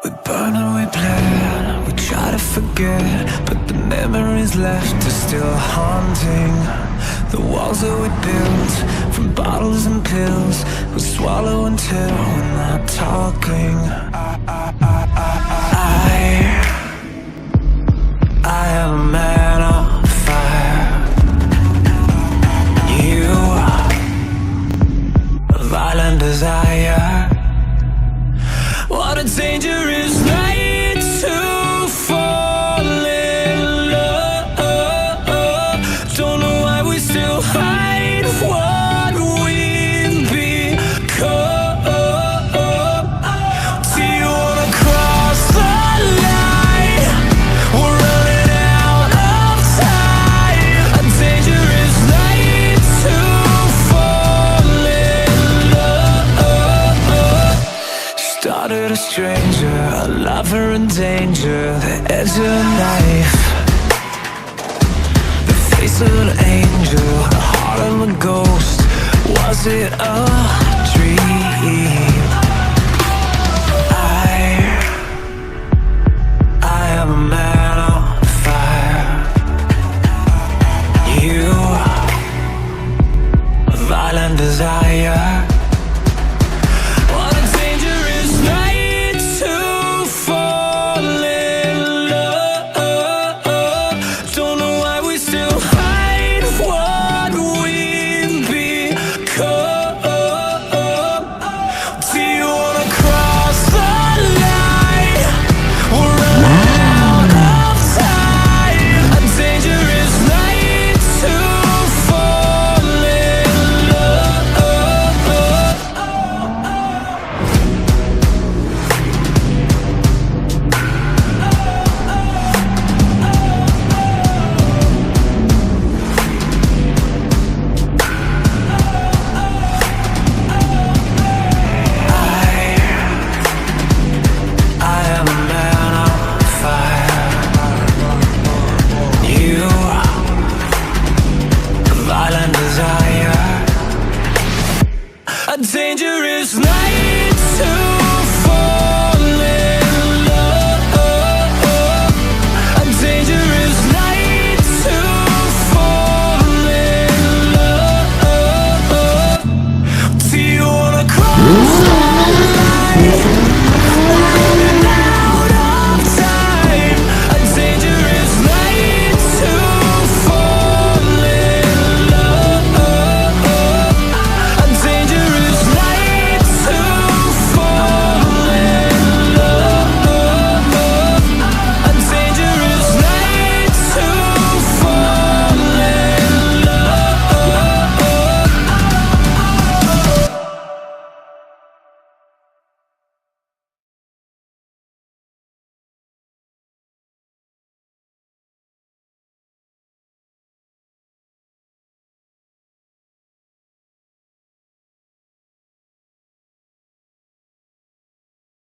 We burn and we plan, we try to forget, but the memories left are still haunting. The walls that we built from bottles and pills, we swallow until we're not talking. I am a man on fire. You, a violent desire. What a dangerous night to fall in love. Don't know why we still hide what we've become. Do you wanna cross the line? We're running out of time. A dangerous night to fall in love. Started a stranger, a lover in danger, the edge of a knife, the face of an angel, the heart of a ghost. Was it a dream? I am a man on fire. You, a violent desire.